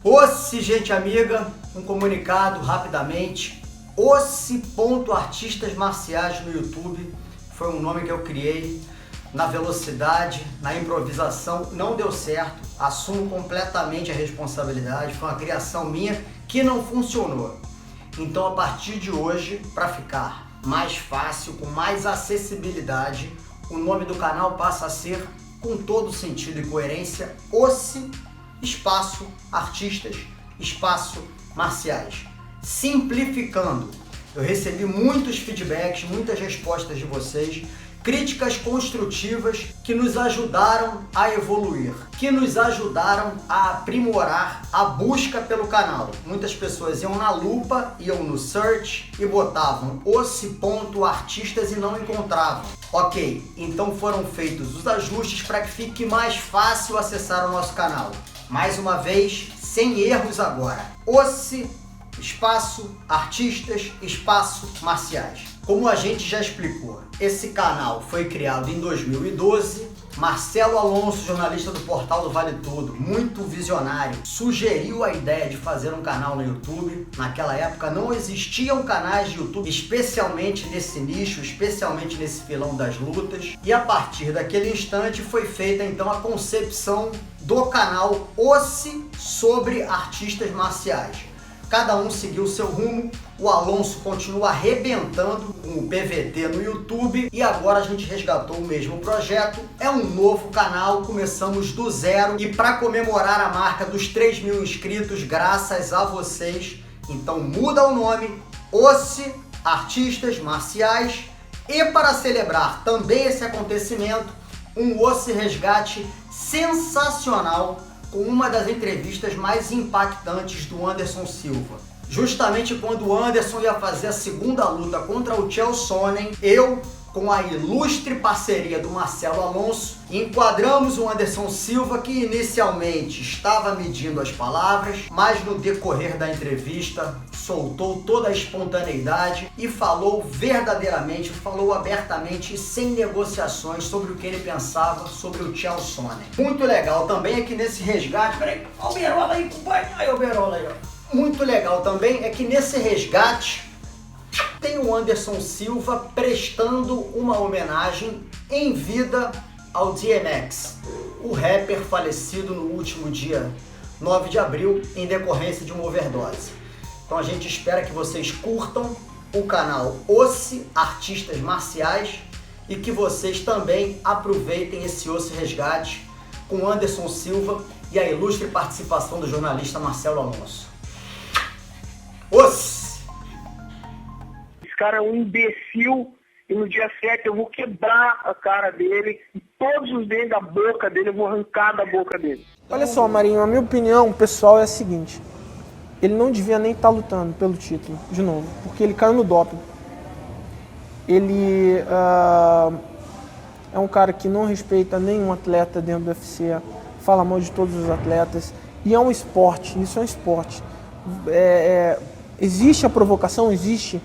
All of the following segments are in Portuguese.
Ossi, gente amiga, um comunicado rapidamente. Ossi.artistas marciais no YouTube foi um nome que eu criei na velocidade, na improvisação, não deu certo, assumo completamente a responsabilidade, foi uma criação minha que não funcionou. Então a partir de hoje, para ficar mais fácil, com mais acessibilidade, o nome do canal passa a ser, com todo sentido e coerência, Ossi, espaço, artistas, espaço, marciais. Simplificando, eu recebi muitos feedbacks, muitas respostas de vocês, críticas construtivas que nos ajudaram a evoluir, que nos ajudaram a aprimorar a busca pelo canal. Muitas pessoas iam na lupa, iam no search e botavam Ossi.artistas e não encontravam. Ok, então foram feitos os ajustes para que fique mais fácil acessar o nosso canal. Mais uma vez, sem erros agora. Ossi, espaço, artistas, espaço, marciais. Como a gente já explicou, esse canal foi criado em 2012. Marcelo Alonso, jornalista do portal do Vale Tudo, muito visionário, sugeriu a ideia de fazer um canal no YouTube. Naquela época não existiam canais de YouTube, especialmente nesse nicho, especialmente nesse filão das lutas. E a partir daquele instante foi feita então a concepção do canal Ossi sobre artistas marciais. Cada um seguiu o seu rumo, o Alonso continua arrebentando com o PVT no YouTube e agora a gente resgatou o mesmo projeto. É um novo canal, começamos do zero e para comemorar a marca dos 3.000 inscritos, graças a vocês, então muda o nome, Ossi, Artistas Marciais, e para celebrar também esse acontecimento, um Ossi Resgate sensacional com uma das entrevistas mais impactantes do Anderson Silva. Justamente quando o Anderson ia fazer a segunda luta contra o Chael Sonnen, eu, com a ilustre parceria do Marcelo Alonso, enquadramos o Anderson Silva, que inicialmente estava medindo as palavras, mas no decorrer da entrevista soltou toda a espontaneidade e falou verdadeiramente, falou abertamente e sem negociações sobre o que ele pensava sobre o Chael Sonnen. Muito legal também é que nesse resgate... Peraí, olha o Berola aí, compadre. Aí o Berola aí, ó. Muito legal também é que nesse resgate tem o Anderson Silva prestando uma homenagem em vida ao DMX, o rapper falecido no último dia 9 de abril em decorrência de uma overdose. Então a gente espera que vocês curtam o canal Ossi Artistas Marciais e que vocês também aproveitem esse Ossi Resgate com Anderson Silva e a ilustre participação do jornalista Marcelo Alonso. Ossi! Esse cara é um imbecil e no dia 7 eu vou quebrar a cara dele e todos os dentes da boca dele eu vou arrancar da boca dele. Olha só, Marinho, a minha opinião pessoal é a seguinte: ele não devia nem estar lutando pelo título, de novo, porque ele caiu no doping. Ele é um cara que não respeita nenhum atleta dentro do UFC, fala mal de todos os atletas, e é um esporte, isso é um esporte. Existe a provocação, existe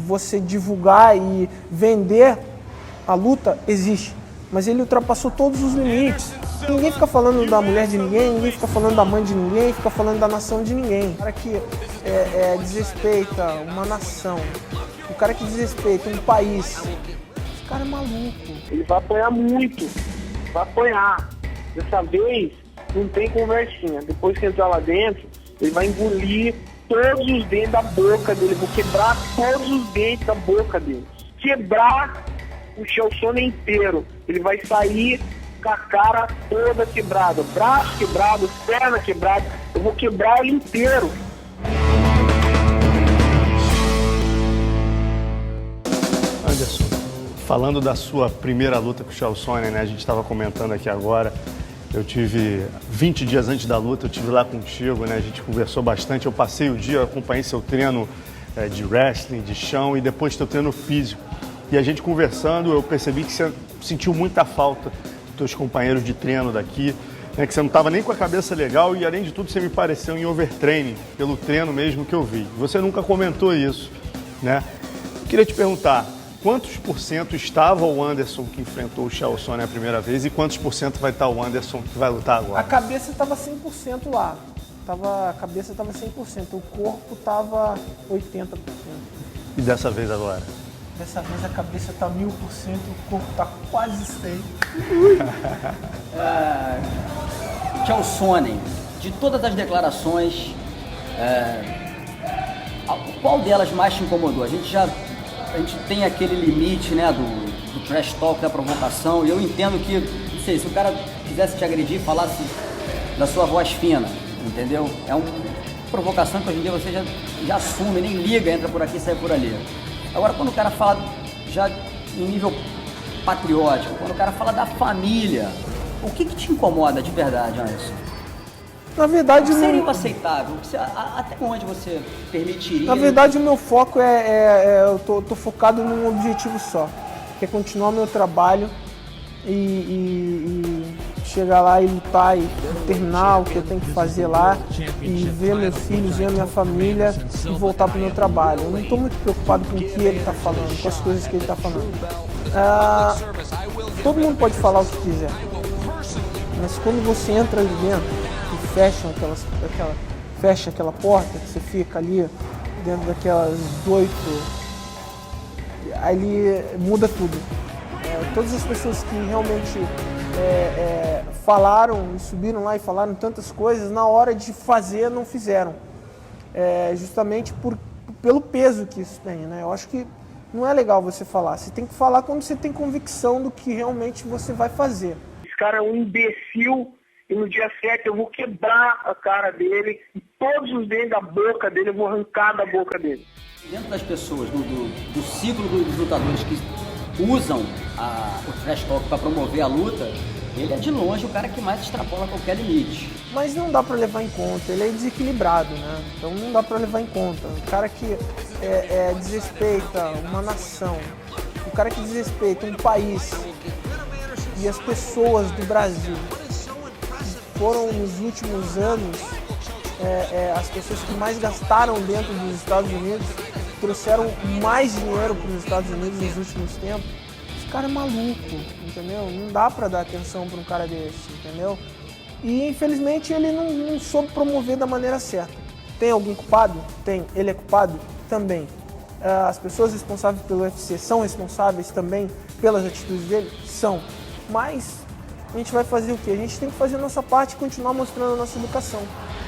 você divulgar e vender a luta, existe, mas ele ultrapassou todos os limites. Ninguém fica falando da mulher de ninguém, ninguém fica falando da mãe de ninguém, fica falando da nação de ninguém. O cara que desrespeita uma nação, o cara que desrespeita um país, esse cara é maluco. Ele vai apanhar muito, vai apanhar. Dessa vez não tem conversinha. Depois que entrar lá dentro, ele vai engolir todos os dentes da boca dele. Vou quebrar todos os dentes da boca dele. Quebrar o Chael Sonnen inteiro. Ele vai sair com a cara toda quebrada. Braço quebrado, perna quebrada. Eu vou quebrar ele inteiro. Anderson, falando da sua primeira luta com o Chael Sonnen, né? A gente estava comentando aqui agora. Eu tive 20 dias antes da luta, eu tive lá contigo, né? A gente conversou bastante. Eu passei o dia, acompanhei seu treino de wrestling, de chão e depois teu treino físico. E a gente conversando, eu percebi que você sentiu muita falta dos teus companheiros de treino daqui, né? Que você não estava nem com a cabeça legal e, além de tudo, você me pareceu em overtraining, pelo treino mesmo que eu vi. Você nunca comentou isso, né? Eu queria te perguntar, quantos por cento estava o Anderson que enfrentou o Chael Sonnen a primeira vez e quantos por cento vai estar o Anderson que vai lutar agora? A cabeça estava 100% lá. A cabeça estava 100%, o corpo estava 80%. E dessa vez agora? Dessa vez a cabeça está 1000%, o corpo está quase 100%. Chael Sonnen, de todas as declarações, qual delas mais te incomodou? A gente tem aquele limite, né, do trash talk, da provocação, e eu entendo que, não sei, se o cara quisesse te agredir e falasse da sua voz fina, entendeu? É uma provocação que hoje em dia você já assume, nem liga, entra por aqui e sai por ali. Agora, quando o cara fala já em nível patriótico, quando o cara fala da família, o que te incomoda de verdade, Anderson? Na verdade, o que seria aceitável? Até onde você permitiria? Na verdade, o meu foco eu tô focado num objetivo só, que é continuar meu trabalho e chegar lá e lutar e terminar o que eu tenho que fazer lá e ver meus filhos, ver minha família e voltar pro meu trabalho. Eu não estou muito preocupado com o que ele está falando, com as coisas que ele está falando. Todo mundo pode falar o que quiser, mas quando você entra ali dentro e fecha aquela porta, que você fica ali dentro daquelas 8, ali muda tudo. Todas as pessoas que realmente falaram e subiram lá e falaram tantas coisas, na hora de fazer não fizeram, justamente pelo peso que isso tem, né? Eu acho que não é legal você falar, você tem que falar quando você tem convicção do que realmente você vai fazer. Esse cara é um imbecil e no dia 7 eu vou quebrar a cara dele e todos os dentes da boca dele eu vou arrancar da boca dele. Dentro das pessoas, do ciclo dos lutadores que usam o trash talk para promover a luta, ele é de longe o cara que mais extrapola qualquer limite. Mas não dá para levar em conta, ele é desequilibrado, né? Então não dá para levar em conta. O cara que desrespeita uma nação, o cara que desrespeita um país e as pessoas do Brasil, que foram nos últimos anos as pessoas que mais gastaram dentro dos Estados Unidos, trouxeram mais dinheiro para os Estados Unidos nos últimos tempos. Esse cara é maluco, entendeu? Não dá para dar atenção para um cara desse, entendeu? E infelizmente ele não soube promover da maneira certa. Tem alguém culpado? Tem. Ele é culpado? Também. As pessoas responsáveis pelo UFC são responsáveis também pelas atitudes dele? São. Mas a gente vai fazer o quê? A gente tem que fazer a nossa parte e continuar mostrando a nossa educação.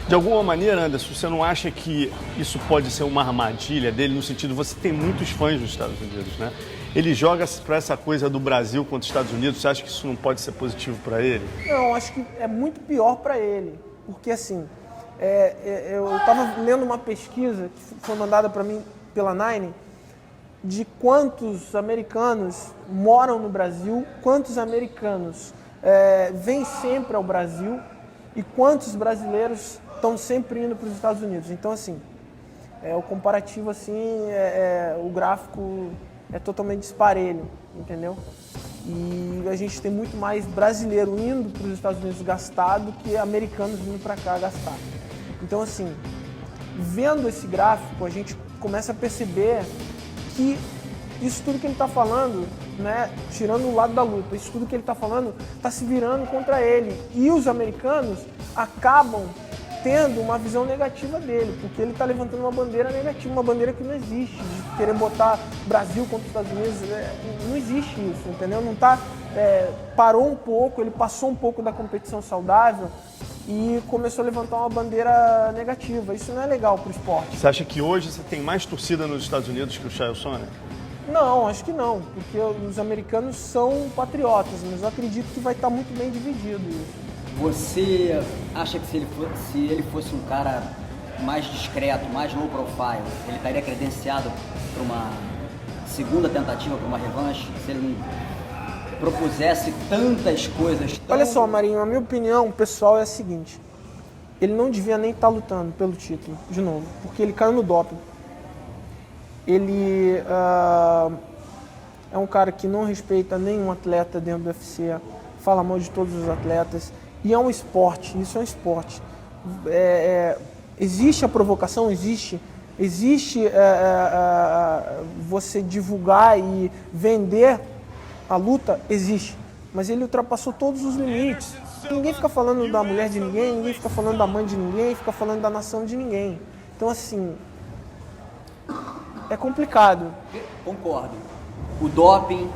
De alguma maneira, Anderson, você não acha que isso pode ser uma armadilha dele, no sentido, você tem muitos fãs nos Estados Unidos, né? Ele joga para essa coisa do Brasil contra os Estados Unidos, você acha que isso não pode ser positivo para ele? Não, acho que é muito pior para ele, porque assim, eu estava lendo uma pesquisa que foi mandada para mim pela Nine, de quantos americanos moram no Brasil, quantos americanos vêm sempre ao Brasil e quantos brasileiros estão sempre indo para os Estados Unidos. Então, assim, o comparativo, assim, o gráfico é totalmente disparelho, entendeu? E a gente tem muito mais brasileiro indo para os Estados Unidos gastar do que americanos vindo para cá gastar. Então, assim, vendo esse gráfico, a gente começa a perceber que isso tudo que ele está falando, né, tirando o lado da luta, isso tudo que ele está falando está se virando contra ele. E os americanos acabam tendo uma visão negativa dele, porque ele está levantando uma bandeira negativa, uma bandeira que não existe, de querer botar Brasil contra os Estados Unidos, não existe isso, entendeu? Não tá, parou um pouco, ele passou um pouco da competição saudável e começou a levantar uma bandeira negativa. Isso não é legal para o esporte. Você acha que hoje você tem mais torcida nos Estados Unidos que o Chael Sonnen? Não, acho que não, porque os americanos são patriotas, mas eu acredito que vai estar muito bem dividido isso. Você acha que se ele fosse um cara mais discreto, mais low profile, ele estaria credenciado para uma segunda tentativa, para uma revanche? Se ele não propusesse tantas coisas tão... Olha só, Marinho, a minha opinião pessoal é a seguinte. Ele não devia nem estar lutando pelo título, de novo, porque ele caiu no doping. Ele é um cara que não respeita nenhum atleta dentro do UFC, fala mal de todos os atletas. E é um esporte, isso é um esporte. Existe a provocação, existe Existe você divulgar e vender a luta, existe. Mas ele ultrapassou todos os limites. Ninguém fica falando da mulher de ninguém, ninguém fica falando da mãe de ninguém, fica falando da nação de ninguém. Então, assim, é complicado. Concordo. O doping,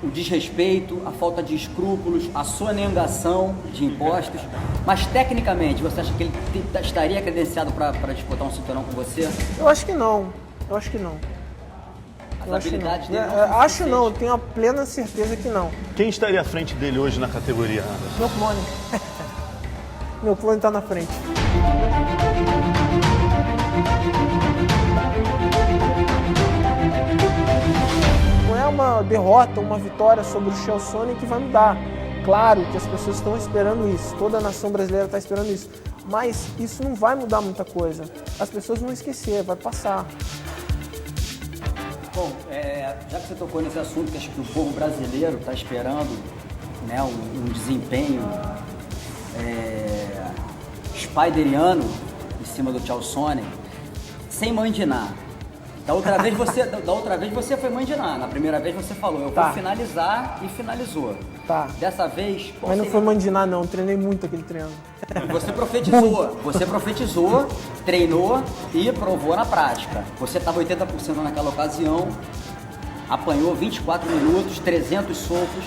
o desrespeito, a falta de escrúpulos, a sonegação de impostos. Mas, tecnicamente, você acha que ele estaria credenciado para disputar um cinturão com você? Eu acho que não. Eu acho que não. As habilidades dele Acho não, eu tenho a plena certeza que não. Quem estaria à frente dele hoje na categoria, Anderson? Meu clone. Meu clone tá na frente. Não é uma derrota, uma vitória sobre o Chael Sonnen que vai mudar. Claro que as pessoas estão esperando isso, toda a nação brasileira está esperando isso. Mas isso não vai mudar muita coisa. As pessoas vão esquecer, vai passar. Bom, já que você tocou nesse assunto, que acho que o povo brasileiro está esperando, né, um desempenho spideriano em cima do Chael Sonnen, sem mandinar. Da outra vez você foi mandinar. Na primeira vez você falou, eu vou finalizar, e finalizou. Tá. Dessa vez... Mas não foi mandinar não, eu treinei muito aquele treino. Você profetizou, treinou e provou na prática. Você estava 80% naquela ocasião, apanhou 24 minutos, 300 socos,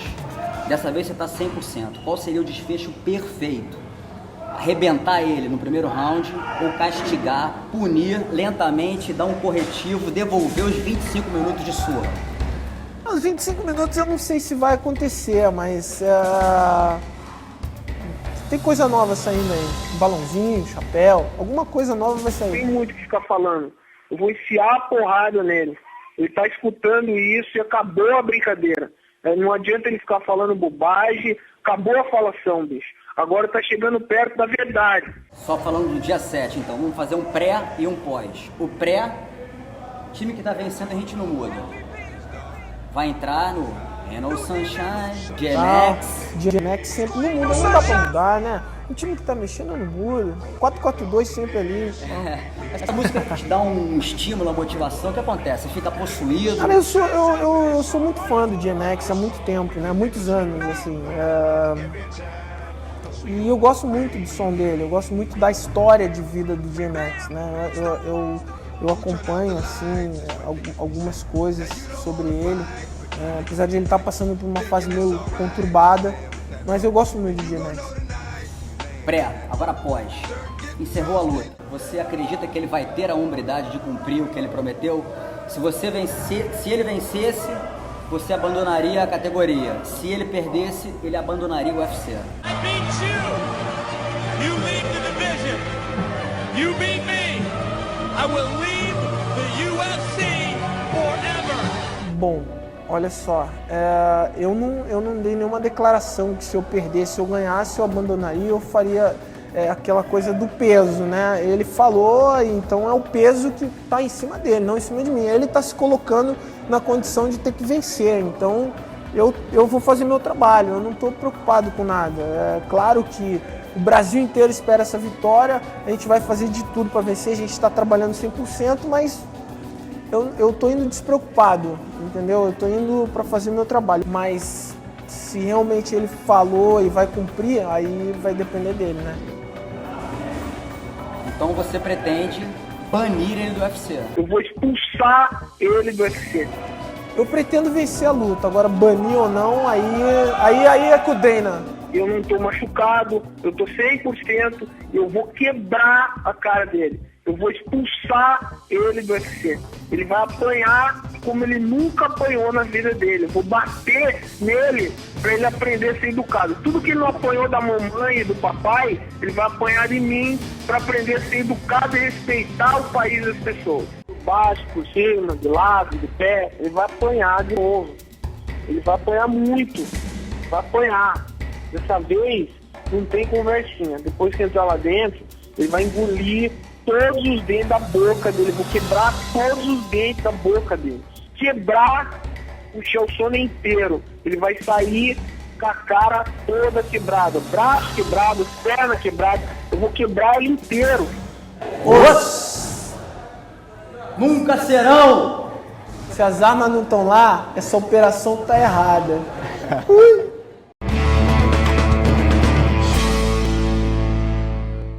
dessa vez você está 100%. Qual seria o desfecho perfeito? Arrebentar ele no primeiro round ou castigar, punir lentamente, dar um corretivo, devolver os 25 minutos de surra? Os 25 minutos eu não sei se vai acontecer, mas tem coisa nova saindo aí. Um balãozinho, chapéu, alguma coisa nova vai sair. Tem muito que ficar falando. Eu vou enfiar a porrada nele. Ele tá escutando isso e acabou a brincadeira. Não adianta ele ficar falando bobagem, acabou a falação, bicho. Agora tá chegando perto da verdade. Só falando do dia 7, então, vamos fazer um pré e um pós. O pré, time que tá vencendo a gente não muda. Vai entrar no Renault Sunshine, GMX. GMX sempre não muda, não dá pra mudar, né? O time que tá mexendo não muda. 4-4-2 sempre ali. Essa música te dá um estímulo, uma motivação, o que acontece? Você fica possuído? Cara, eu sou muito fã do GMX há muito tempo, né? Muitos anos, assim. E eu gosto muito do som dele, eu gosto muito da história de vida do GMX, né? Eu acompanho, assim, algumas coisas sobre ele, apesar de ele estar passando por uma fase meio conturbada, mas eu gosto muito do GMX. Pré, agora pós. Encerrou a luta. Você acredita que ele vai ter a hombridade de cumprir o que ele prometeu? Se ele vencesse, você abandonaria a categoria. Se ele perdesse, ele abandonaria o UFC. You leave the division. You beat me. I will leave the UFC forever. Bom, olha só, eu não dei nenhuma declaração que se eu perdesse ou ganhasse, eu abandonaria, eu faria aquela coisa do peso, né? Ele falou, então é o peso que está em cima dele, não em cima de mim. Ele está se colocando na condição de ter que vencer, então eu vou fazer meu trabalho, eu não estou preocupado com nada. É claro que o Brasil inteiro espera essa vitória, a gente vai fazer de tudo para vencer, a gente está trabalhando 100%, mas eu estou indo despreocupado, entendeu? Eu estou indo para fazer meu trabalho, mas se realmente ele falou e vai cumprir, aí vai depender dele, né? Então você pretende banir ele do UFC? Eu vou expulsar ele do UFC. Eu pretendo vencer a luta, agora banir ou não, aí é com o Dana. Eu não tô machucado, eu tô 100%, eu vou quebrar a cara dele. Eu vou expulsar ele do UFC. Ele vai apanhar como ele nunca apanhou na vida dele. Eu vou bater nele para ele aprender a ser educado. Tudo que ele não apanhou da mamãe e do papai, ele vai apanhar de mim para aprender a ser educado e respeitar o país e as pessoas. Por baixo, por cima, de lado, de pé, ele vai apanhar de novo. Ele vai apanhar muito. Vai apanhar. Dessa vez, não tem conversinha. Depois que entrar lá dentro, ele vai engolir todos os dentes da boca dele. Vou quebrar todos os dentes da boca dele. Quebrar o Chael Sonnen inteiro. Ele vai sair com a cara toda quebrada. Braço quebrado, perna quebrada. Eu vou quebrar ele inteiro. Nunca serão! Se as armas não estão lá, essa operação tá errada. Ui.